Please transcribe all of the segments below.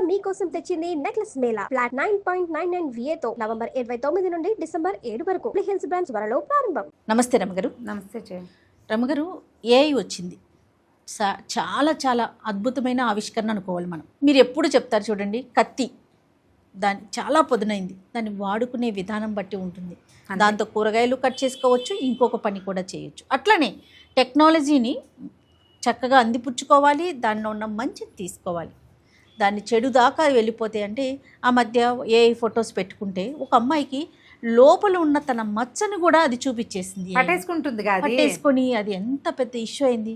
మీకోసం తెచ్చింది necklace Mela flat 9.99 VA తో నవంబర్ 29 నుండి డిసెంబర్ 7 వరకు హిల్స్ బ్రాంచ్ త్వరలో ప్రారంభం. నమస్తే రమగారు. నమస్తే జయ. రమగారు, ఏఐ వచ్చింది. చాలా చాలా అద్భుతమైన ఆవిష్కరణ అనుకోవాలి మనం. మీరు ఎప్పుడు చెప్తారు చూడండి, కత్తి దాని చాలా పొదునైంది, దాన్ని వాడుకునే విధానం బట్టి ఉంటుంది. దాంతో కూరగాయలు కట్ చేసుకోవచ్చు, ఇంకొక పని కూడా చేయొచ్చు. అట్లనే టెక్నాలజీని చక్కగా అందిపుచ్చుకోవాలి, దానిలో ఉన్న మంచిని తీసుకోవాలి. దాన్ని చెడు దాకా వెళ్ళిపోతే అంటే ఆ మధ్య ఏఐ ఫొటోస్ పెట్టుకుంటే ఒక అమ్మాయికి లోపల ఉన్న తన మచ్చను కూడా అది చూపించేసింది, పట్టేసుకొని. అది ఎంత పెద్ద ఇష్యూ అయింది.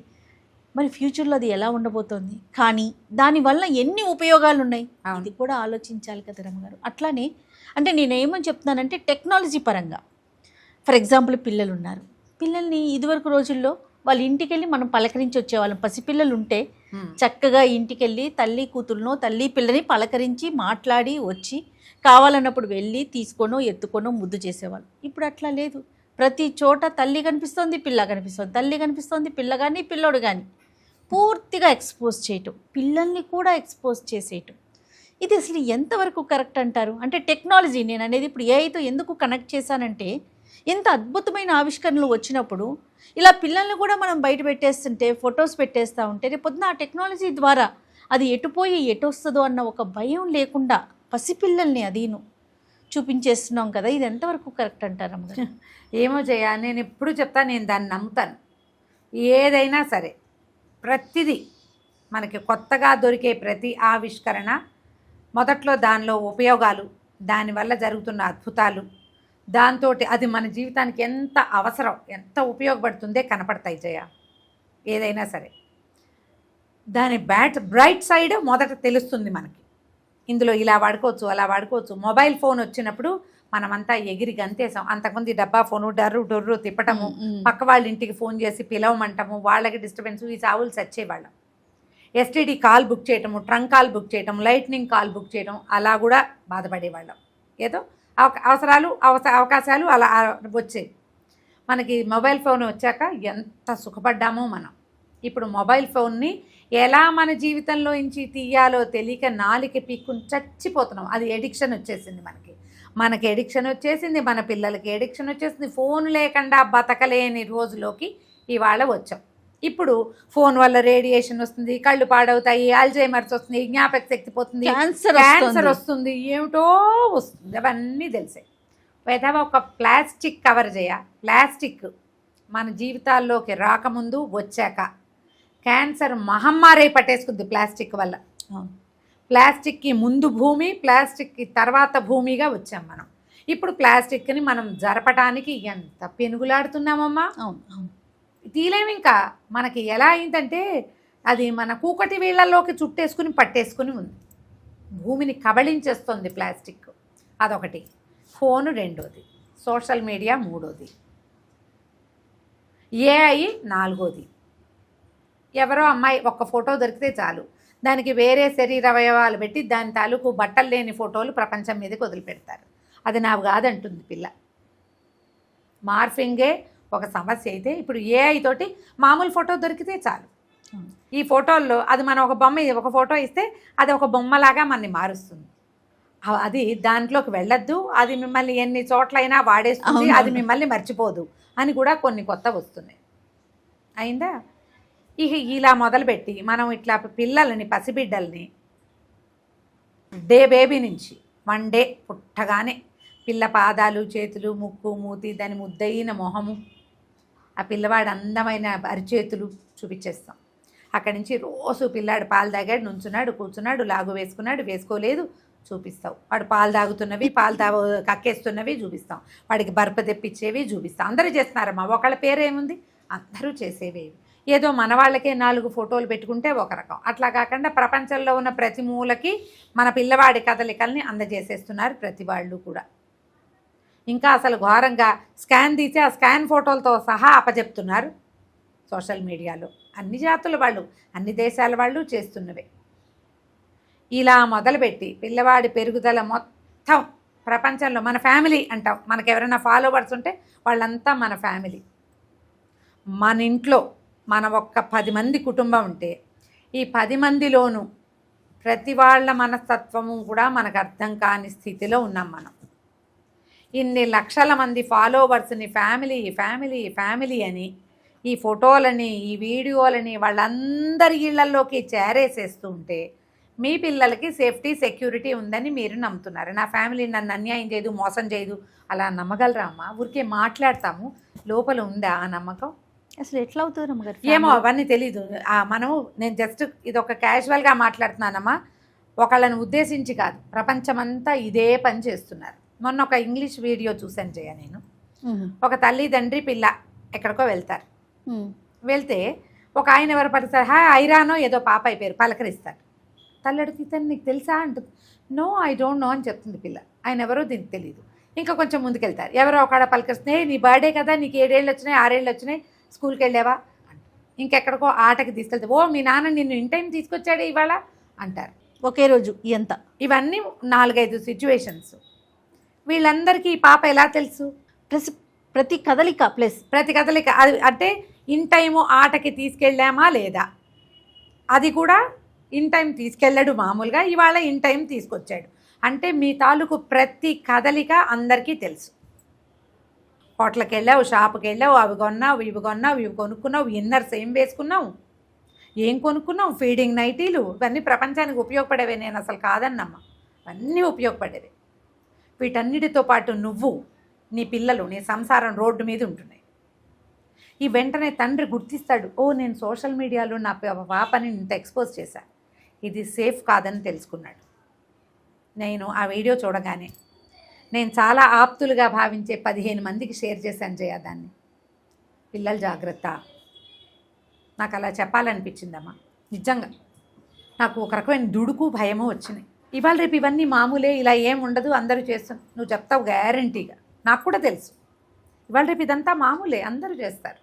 మరి ఫ్యూచర్లో అది ఎలా ఉండబోతోంది, కానీ దానివల్ల ఎన్ని ఉపయోగాలు ఉన్నాయి అది కూడా ఆలోచించాలి కదా రమ్మగారు. అట్లానే అంటే నేనేమని చెప్తున్నానంటే టెక్నాలజీ పరంగా ఫర్ ఎగ్జాంపుల్ పిల్లలు ఉన్నారు. పిల్లల్ని ఇదివరకు రోజుల్లో వాళ్ళ ఇంటికి వెళ్ళి మనం పలకరించి వచ్చేవాళ్ళం. పసిపిల్లలు ఉంటే చక్కగా ఇంటికి వెళ్ళి తల్లి కూతురునో తల్లి పిల్లని పలకరించి మాట్లాడి వచ్చి కావాలన్నప్పుడు వెళ్ళి తీసుకోనో ఎత్తుకోనో ముద్దు చేసేవాళ్ళు. ఇప్పుడు అట్లా లేదు. ప్రతి చోట తల్లి కనిపిస్తోంది, పిల్ల కనిపిస్తోంది, తల్లి కనిపిస్తోంది, పిల్ల కానీ పిల్లోడు కానీ. పూర్తిగా ఎక్స్పోజ్ చేయటం, పిల్లల్ని కూడా ఎక్స్పోజ్ చేసేయటం, ఇది అసలు ఎంతవరకు కరెక్ట్ అంటారు? అంటే టెక్నాలజీ నేను అనేది ఇప్పుడు ఏఐతో ఎందుకు కనెక్ట్ చేశానంటే, ఎంత అద్భుతమైన ఆవిష్కరణలు వచ్చినప్పుడు ఇలా పిల్లల్ని కూడా మనం బయట పెట్టేస్తుంటే, ఫొటోస్ పెట్టేస్తూ ఉంటే రేపొద్దున ఆ టెక్నాలజీ ద్వారా అది ఎటుపోయి ఎటు వస్తుందో అన్న ఒక భయం లేకుండా పసిపిల్లల్ని అదీను చూపించేస్తున్నాం కదా. ఇది ఎంతవరకు కరెక్ట్ అంటారు అమ్మగారు? ఏమో జయ, నేను ఎప్పుడు చెప్తాను, నేను దాన్ని నమ్ముతాను. ఏదైనా సరే ప్రతిదీ మనకి కొత్తగా దొరికే ప్రతి ఆవిష్కరణ మొదట్లో దానిలో ఉపయోగాలు, దానివల్ల జరుగుతున్న అద్భుతాలు, దాంతో అది మన జీవితానికి ఎంత అవసరం, ఎంత ఉపయోగపడుతుందే కనపడతాయి జయ. ఏదైనా సరే దాని బ్రైట్ సైడ్ మొదట తెలుస్తుంది మనకి. ఇందులో ఇలా వాడుకోవచ్చు, అలా వాడుకోవచ్చు. మొబైల్ ఫోన్ వచ్చినప్పుడు మనమంతా ఎగిరి గంతేసాం. అంతకుముందు డబ్బా ఫోను డొర్రు తిప్పటము, పక్క వాళ్ళ ఇంటికి ఫోన్ చేసి పిలవమంటము, వాళ్ళకి డిస్టర్బెన్స్, ఈ చావులు చచ్చేవాళ్ళం. ఎస్టీడీ కాల్ బుక్ చేయటము, ట్రంక్ కాల్ బుక్ చేయటం, లైట్నింగ్ కాల్ బుక్ చేయడం, అలా కూడా బాధపడేవాళ్ళం. ఏదో అవకాశాలు అలా వచ్చేవి. మనకి మొబైల్ ఫోన్ వచ్చాక ఎంత సుఖపడ్డామో మనం. ఇప్పుడు మొబైల్ ఫోన్ని ఎలా మన జీవితంలో నుంచి తీయాలో తెలియక నాలిక పీక్కుని చచ్చిపోతున్నాం. అది ఎడిక్షన్ వచ్చేసింది మనకి ఎడిక్షన్ వచ్చేసింది, మన పిల్లలకి ఎడిక్షన్ వచ్చేసింది. ఫోన్ లేకుండా బతకలేని రోజులోకి ఇవాళ వచ్చాం. ఇప్పుడు ఫోన్ వల్ల రేడియేషన్ వస్తుంది, కళ్ళు పాడవుతాయి, అల్జైమర్స్ వస్తుంది, జ్ఞాపక శక్తి పోతుంది, క్యాన్సర్ వస్తుంది, ఏమిటో వస్తుంది. అవన్నీ తెలిసాయి. ఏదైనా ఒక ప్లాస్టిక్ కవర్ ప్లాస్టిక్ మన జీవితాల్లోకి రాకముందు వచ్చాక క్యాన్సర్ మహమ్మారి పట్టేసుకుంది ప్లాస్టిక్ వల్ల. ప్లాస్టిక్కి ముందు భూమి, ప్లాస్టిక్కి తర్వాత భూమిగా వచ్చాం మనం. ఇప్పుడు ప్లాస్టిక్ని మనం జరపటానికి ఎంత పెనుగులాడుతున్నామమ్మా. తీలేము. ఇంకా మనకి ఎలా అయిందంటే అది మన కూకటి వీళ్ళల్లోకి చుట్టేసుకుని పట్టేసుకుని ఉంది. భూమిని కబళించేస్తుంది ప్లాస్టిక్. అదొకటి. ఫోను రెండోది, సోషల్ మీడియా మూడోది, ఏఐ నాలుగోది. ఎవరో అమ్మాయి ఒక్క ఫోటో దొరికితే చాలు, దానికి వేరే శరీర అవయవాలు పెట్టి దాని తాలూకు బట్టలు లేని ఫోటోలు ప్రపంచం మీదకి వదిలిపెడతారు. అది నావు కాదంటుంది పిల్ల. మార్ఫింగే ఒక సమస్య అయితే ఇప్పుడు ఏఐ తోటి మామూలు ఫోటో దొరికితే చాలు. ఈ ఫోటోల్లో అది మనం ఒక ఫోటో ఇస్తే అది ఒక బొమ్మలాగా మనని మారుస్తుంది. అది దాంట్లోకి వెళ్ళొద్దు, అది మిమ్మల్ని ఎన్ని చోట్లైనా వాడేస్తుంది, అది మిమ్మల్ని మర్చిపోదు అని కూడా కొన్ని కొత్త వస్తున్నాయి. అయిందా? ఇలా మొదలుపెట్టి మనం ఇట్లా పిల్లలని, పసిబిడ్డల్ని బేబీ నుంచి 1 డే పుట్టగానే పిల్ల పాదాలు, చేతులు, ముక్కు, మూతి, దాని ముద్దయిన మొహము, ఆ పిల్లవాడు అందమైన అరిచేతులు చూపించేస్తాం. అక్కడి నుంచి రోజు పిల్లాడు పాలు తాగాడు, నుంచున్నాడు, కూర్చున్నాడు, లాగు వేసుకున్నాడు, వేసుకోలేదు చూపిస్తావు. వాడు పాలు తాగుతున్నవి, కక్కేస్తున్నవి చూపిస్తాం. వాడికి బర్ప తెప్పించేవి చూపిస్తాం. అందరూ చేస్తున్నారమ్మా. ఒకళ్ళ పేరేముంది, అందరూ చేసేవి. ఏదో మన వాళ్ళకే 4 ఫోటోలు పెట్టుకుంటే ఒక రకం. అట్లా కాకుండా ప్రపంచంలో ఉన్న ప్రతి మూలకి మన పిల్లవాడి కదలికల్ని అందజేసేస్తున్నారు ప్రతి వాళ్ళు కూడా. ఇంకా అసలు ఘోరంగా స్కాన్ తీసి ఆ స్కాన్ ఫోటోలతో సహా అప్పచెప్తున్నారు సోషల్ మీడియాలో. అన్ని జాతుల వాళ్ళు, అన్ని దేశాల వాళ్ళు చేస్తున్నవే. ఇలా మొదలుపెట్టి పిల్లవాడి పెరుగుదల మొత్తం ప్రపంచంలో మన ఫ్యామిలీ అంటాం. మనకు ఎవరైనా ఫాలోవర్స్ ఉంటే వాళ్ళంతా మన ఫ్యామిలీ. మన ఇంట్లో మన ఒక్క 10 మంది కుటుంబం ఉంటే ఈ 10 మందిలోనూ ప్రతి వాళ్ళ మనస్తత్వము కూడా మనకు అర్థం కాని స్థితిలో ఉన్నాం మనం. ఇన్ని లక్షల మంది ఫాలోవర్స్ని ఫ్యామిలీ ఫ్యామిలీ ఫ్యామిలీ అని ఈ ఫోటోలని ఈ వీడియోలని వాళ్ళందరి ఇళ్లలోకి చేరేసేస్తూ ఉంటే మీ పిల్లలకి సేఫ్టీ సెక్యూరిటీ ఉందని మీరు నమ్ముతున్నారు. నా ఫ్యామిలీ నన్ను అన్యాయం చేయదు, మోసం చేయదు, అలా నమ్మగలరా అమ్మా? ఊరికే మాట్లాడతాము, లోపల ఉందా ఆ నమ్మకం? అసలు ఎట్లా అవుతుంది అమ్మగారు? ఏమో అవన్నీ తెలీదు. నేను జస్ట్ ఇది ఒక క్యాజువల్గా మాట్లాడుతున్నానమ్మా, ఒకళ్ళని ఉద్దేశించి కాదు. ప్రపంచమంతా ఇదే పని చేస్తున్నారు. మొన్న ఒక ఇంగ్లీష్ వీడియో చూసాను జయ నేను. ఒక తల్లి తండ్రి పిల్ల ఎక్కడికో వెళ్తారు. వెళ్తే ఒక ఆయన ఎవరు పడతారు, హాయ్ ఐరానో ఏదో పాప అయిపోయారు, పలకరిస్తారు. తల్లడికి ఇతను నీకు తెలుసా అంటుంది. నో ఐ డోంట్ నో అని చెప్తుంది పిల్ల. ఆయన ఎవరో దీనికి తెలియదు. ఇంకా కొంచెం ముందుకెళ్తారు, ఎవరో ఒకడ పలకరిస్తే నీ బర్త్డే కదా, నీకు 7 ఏళ్ళు వచ్చినాయి 6 ఏళ్ళు వచ్చినాయి, స్కూల్కి వెళ్ళావా అంట. ఇంకెక్కడికో ఆటకి తీసుకెళ్తే, ఓ మీ నాన్న నిన్ను ఇన్ టైం తీసుకొచ్చాడు ఇవాళ అంటారు. ఒకే రోజు ఎంత? ఇవన్నీ 4-5 సిచ్యువేషన్స్. వీళ్ళందరికీ ఈ పాప ఎలా తెలుసు? ప్లస్ ప్రతి కదలిక అది అంటే ఇన్ టైము ఆటకి తీసుకెళ్ళామా లేదా, అది కూడా ఇన్ టైం తీసుకెళ్ళాడు మామూలుగా, ఇవాళ ఇన్ టైం తీసుకొచ్చాడు అంటే మీ తాలూకు ప్రతి కదలిక అందరికీ తెలుసు. హోటల్కి వెళ్ళావు, షాప్కి వెళ్ళావు, అవి కొన్నావు ఇవి కొనుక్కున్నావు, ఇన్నర్స్ ఏం వేసుకున్నావు, ఏం కొనుక్కున్నావు, ఫీడింగ్ నైటీలు, ఇవన్నీ ప్రపంచానికి ఉపయోగపడేవే. నేను అసలు కాదన్నమ్మా, అన్నీ ఉపయోగపడేవి. వీటన్నిటితో పాటు నువ్వు, నీ పిల్లలు, నీ సంసారం రోడ్డు మీద ఉంటున్నాయి. ఈ వెంటనే తండ్రి గుర్తిస్తాడు, ఓ నేను సోషల్ మీడియాలో నా పాపని ఇంత ఎక్స్పోజ్ చేశాను, ఇది సేఫ్ కాదని తెలుసుకున్నాడు. నేను ఆ వీడియో చూడగానే నేను చాలా ఆప్తులుగా భావించే 15 మందికి షేర్ చేశాను జయ దాన్ని. పిల్లలు జాగ్రత్త. నాకు అలా చెప్పాలనిపించిందమ్మా. నిజంగా నాకు ఒక రకమైన దుడుకు భయము వచ్చినాయి. ఇవాళ రేపు ఇవన్నీ మామూలే, ఇలా ఏం ఉండదు, అందరూ చేస్తున్నారు, నువ్వు చెప్తావు గ్యారంటీగా. నాకు కూడా తెలుసు ఇవాళ రేపు ఇదంతా మామూలే, అందరూ చేస్తారు.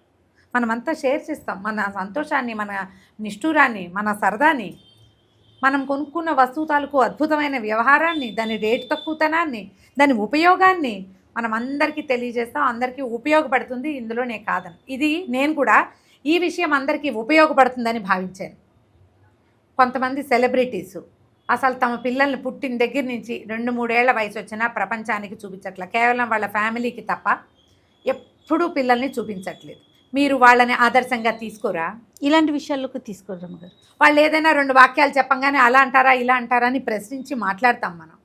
మనమంతా షేర్ చేస్తాం మన సంతోషాన్ని, మన నిష్ఠూరాన్ని, మన సరదాని, మనం కొనుక్కున్న వస్తువు తాలూకు అద్భుతమైన వ్యవహారాన్ని, దాని రేటు తక్కువతనాన్ని, దాని ఉపయోగాన్ని మనం అందరికీ తెలియజేస్తాం. అందరికీ ఉపయోగపడుతుంది, ఇందులో నేను కాదని. ఇది నేను కూడా ఈ విషయం అందరికీ ఉపయోగపడుతుందని భావించాను. కొంతమంది సెలబ్రిటీసు అసలు తమ పిల్లల్ని పుట్టిన దగ్గర నుంచి 2-3 ఏళ్ల వయసు వచ్చినా ప్రపంచానికి చూపించట్ల, కేవలం వాళ్ళ ఫ్యామిలీకి తప్ప ఎప్పుడూ పిల్లల్ని చూపించట్లేదు. మీరు వాళ్ళని ఆదర్శంగా తీసుకోరా? ఇలాంటి విషయాల్లోకి తీసుకోరు అమ్మగారు. వాళ్ళు ఏదైనా 2 వాక్యాలు చెప్పంగానే అలా అంటారా ఇలా అంటారా అని ప్రశ్నించి మాట్లాడతాం మనం.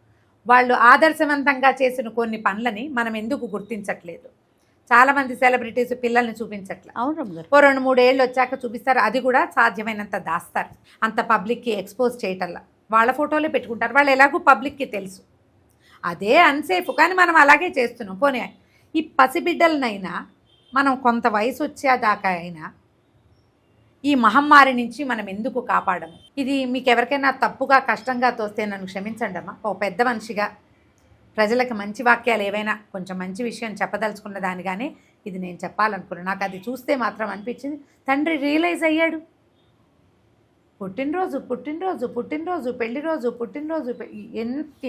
వాళ్ళు ఆదర్శవంతంగా చేసిన కొన్ని పనులని మనం ఎందుకు గుర్తించట్లేదు? చాలామంది సెలబ్రిటీస్ పిల్లల్ని చూపించట్లేదు. అవును అమ్మగారు. ఓ 2-3 ఏళ్ళు వచ్చాక చూపిస్తారు, అది కూడా సాధ్యమైనంత దాస్తారు. అంత పబ్లిక్కి ఎక్స్పోజ్ చేయటల్లా వాళ్ళ ఫోటోలే పెట్టుకుంటారు. వాళ్ళు ఎలాగో పబ్లిక్కి తెలుసు, అదే అన్సేఫ్. కానీ మనం అలాగే చేస్తున్నాం. పోనీ ఈ పసిబిడ్డలనైనా మనం కొంత వయసు వచ్చేదాకా అయినా ఈ మహమ్మారి నుంచి మనం ఎందుకు కాపాడము? ఇది మీకు ఎవరికైనా తప్పుగా కష్టంగా తోస్తే నన్ను క్షమించండి అమ్మా. ఒక పెద్ద మనిషిగా ప్రజలకు మంచి వాక్యాలు ఏవైనా కొంచెం మంచి విషయం చెప్పదలుచుకున్న దానిగానే ఇది నేను చెప్పాలనుకున్నాను. నాకు అది చూస్తే మాత్రం అనిపించింది, తండ్రి రియలైజ్ అయ్యాడు. పుట్టినరోజు పుట్టినరోజు పుట్టినరోజు పెళ్లిరోజు పుట్టినరోజు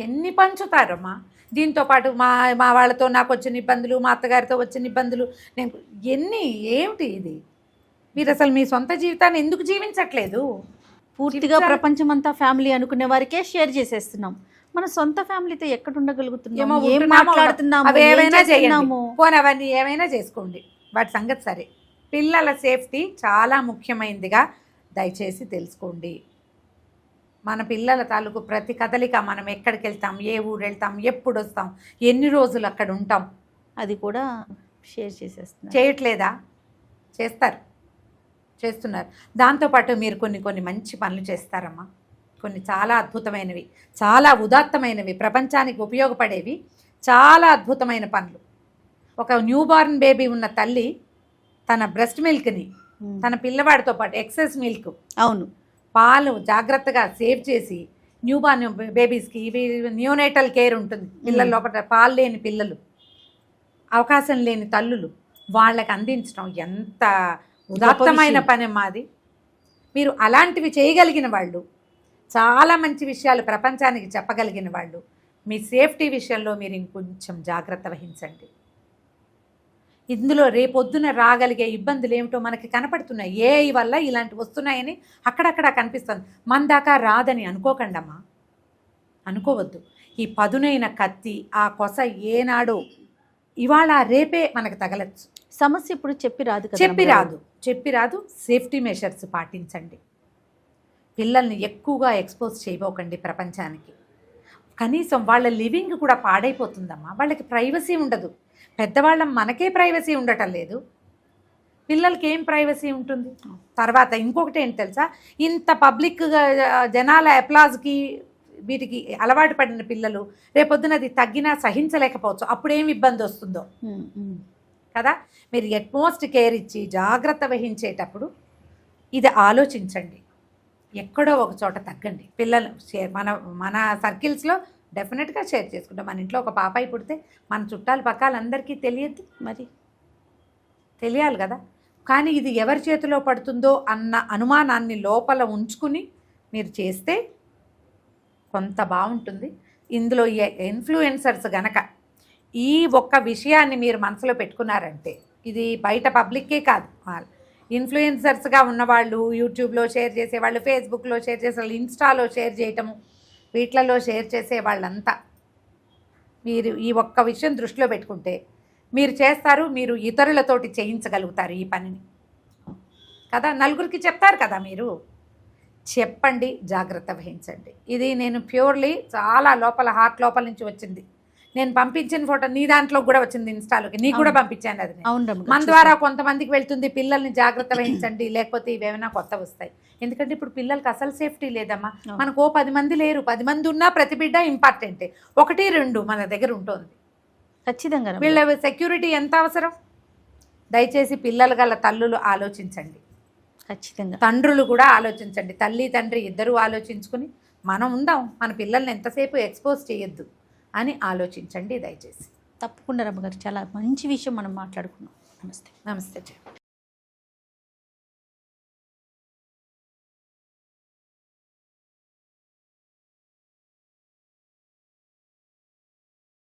ఎన్ని పంచుతారమ్మా. దీంతోపాటు మా వాళ్ళతో నాకు వచ్చిన ఇబ్బందులు, మా అత్తగారితో వచ్చిన ఇబ్బందులు, నేను ఏమిటి ఇది? మీరు అసలు మీ సొంత జీవితాన్ని ఎందుకు జీవించట్లేదు? పూర్తిగా ప్రపంచం అంతా ఫ్యామిలీ అనుకునే వారికే షేర్ చేసేస్తున్నాం. మన సొంత ఫ్యామిలీతో ఎక్కడ ఉండగలుగుతున్నాము? ఏం మాట్లాడుతున్నాము? ఏమైనా చేయండి, పోనీ అవన్నీ ఏమైనా చేసుకోండి, వాటి సంగతి సరే. పిల్లల సేఫ్టీ చాలా ముఖ్యమైనదిగా దయచేసి తెలుసుకోండి. మన పిల్లల తాలూకు ప్రతి కదలిక, మనం ఎక్కడికి వెళ్తాం, ఏ ఊరు వెళ్తాం, ఎప్పుడు వస్తాం, ఎన్ని రోజులు అక్కడ ఉంటాం, అది కూడా షేర్ చేసేస్తున్నారు. చేయట్లేదా? చేస్తున్నారు. దాంతోపాటు మీరు కొన్ని మంచి పనులు చేస్తారమ్మా. కొన్ని చాలా అద్భుతమైనవి, చాలా ఉదాత్తమైనవి, ప్రపంచానికి ఉపయోగపడేవి, చాలా అద్భుతమైన పనులు. ఒక న్యూ బార్న్ బేబీ ఉన్న తల్లి తన బ్రెస్ట్ మిల్క్ని తన పిల్లవాడితో పాటు ఎక్సెస్ మిల్క్, అవును, పాలు జాగ్రత్తగా సేవ్ చేసి న్యూ బార్న్ బేబీస్కి, ఇవి న్యూనేటల్ కేర్ ఉంటుంది, పిల్లల లోపల పాలు లేని పిల్లలు, అవకాశం లేని తల్లులు, వాళ్ళకి అందించడం ఎంత ఉదాత్తమైన పని మాది. మీరు అలాంటివి చేయగలిగిన వాళ్ళు, చాలా మంచి విషయాలు ప్రపంచానికి చెప్పగలిగిన వాళ్ళు, మీ సేఫ్టీ విషయంలో మీరు ఇంకొంచెం జాగ్రత్త వహించండి. ఇందులో రేపొద్దున రాగలిగే ఇబ్బందులు ఏమిటో మనకి కనపడుతున్నాయి. ఏఐ వల్ల ఇలాంటివి వస్తున్నాయని అక్కడక్కడ కనిపిస్తుంది. మన దాకా రాదని అనుకోకండమ్మా, అనుకోవద్దు. ఈ పదునైన కత్తి, ఆ కొస ఏనాడో ఇవాళ రేపే మనకు తగలచ్చు. సమస్య ఇప్పుడు చెప్పి రాదు కదా, చెప్పి రాదు. సేఫ్టీ మెషర్స్ పాటించండి. పిల్లల్ని ఎక్కువగా ఎక్స్పోజ్ చేయబోకండి ప్రపంచానికి. కనీసం వాళ్ళ లివింగ్ కూడా పాడైపోతుందమ్మా. వాళ్ళకి ప్రైవసీ ఉండదు. పెద్దవాళ్ళం మనకే ప్రైవసీ ఉండటం లేదు, పిల్లలకి ఏం ప్రైవసీ ఉంటుంది? తర్వాత ఇంకొకటి ఏంటి తెలుసా, ఇంత పబ్లిక్గా జనాల అప్లాజ్కి వీటికి అలవాటు పడిన పిల్లలు రేపొద్దున అది తగ్గినా సహించలేకపోవచ్చు. అప్పుడేం ఇబ్బంది వస్తుందో కదా. మీరు ఎట్మోస్ట్ కేర్ ఇచ్చి జాగ్రత్త వహించేటప్పుడు ఇది ఆలోచించండి. ఎక్కడో ఒక చోట తగ్గండి. పిల్లలు మన సర్కిల్స్లో డెఫినెట్గా షేర్ చేసుకుంటాం. మన ఇంట్లో ఒక పాపాయి పుడితే మన చుట్టాలు పక్కాలందరికీ తెలియద్దు, మరి తెలియాలి కదా. కానీ ఇది ఎవరి చేతిలో పడుతుందో అన్న అనుమానాన్ని లోపల ఉంచుకుని మీరు చేస్తే కొంత బాగుంటుంది. ఇందులో ఇన్ఫ్లుయెన్సర్స్ గనక ఈ ఒక్క విషయాన్ని మీరు మనసులో పెట్టుకున్నారంటే, ఇది బయట పబ్లిక్కే కాదు, ఇన్ఫ్లుయెన్సర్స్గా ఉన్నవాళ్ళు, యూట్యూబ్లో షేర్ చేసేవాళ్ళు, ఫేస్బుక్లో షేర్ చేసేవాళ్ళు, ఇన్స్టాలో షేర్ చేయటము, వీటిలలో షేర్ చేసే వాళ్ళంతా మీరు ఈ ఒక్క విషయం దృష్టిలో పెట్టుకుంటే మీరు చేస్తారు. మీరు ఇతరులతోటి చేయించగలుగుతారు ఈ పనిని కదా. నలుగురికి చెప్తారు కదా, మీరు చెప్పండి, జాగ్రత్త వహించండి. ఇది నేను ప్యూర్లీ చాలా లోపల హార్ట్ లోపల నుంచి వచ్చింది. నేను పంపించిన ఫోటో నీ దాంట్లో కూడా వచ్చింది, ఇన్స్టాలోకి నీకు కూడా పంపించాను. అది మన ద్వారా కొంతమందికి వెళ్తుంది. పిల్లల్ని జాగ్రత్త వహించండి, లేకపోతే ఇవేమైనా కొత్త వస్తాయి. ఎందుకంటే ఇప్పుడు పిల్లలకి అసలు సేఫ్టీ లేదమ్మా. మనకు 10 మంది లేరు, 10 మంది ఉన్నా ప్రతి బిడ్డ ఇంపార్టెంటే. 1-2 మన దగ్గర ఉంటుంది ఖచ్చితంగా. వీళ్ళ సెక్యూరిటీ ఎంత అవసరం? దయచేసి పిల్లలు గల తల్లులు ఆలోచించండి, ఖచ్చితంగా తండ్రులు కూడా ఆలోచించండి. తల్లి తండ్రి ఇద్దరూ ఆలోచించుకుని మనం ఉందాం, మన పిల్లల్ని ఎంతసేపు ఎక్స్పోజ్ చేయొద్దు అని ఆలోచించండి దయచేసి. తప్పకుండా రమ్మగారు, చాలా మంచి విషయం మనం మాట్లాడుకున్నాం. నమస్తే. నమస్తే.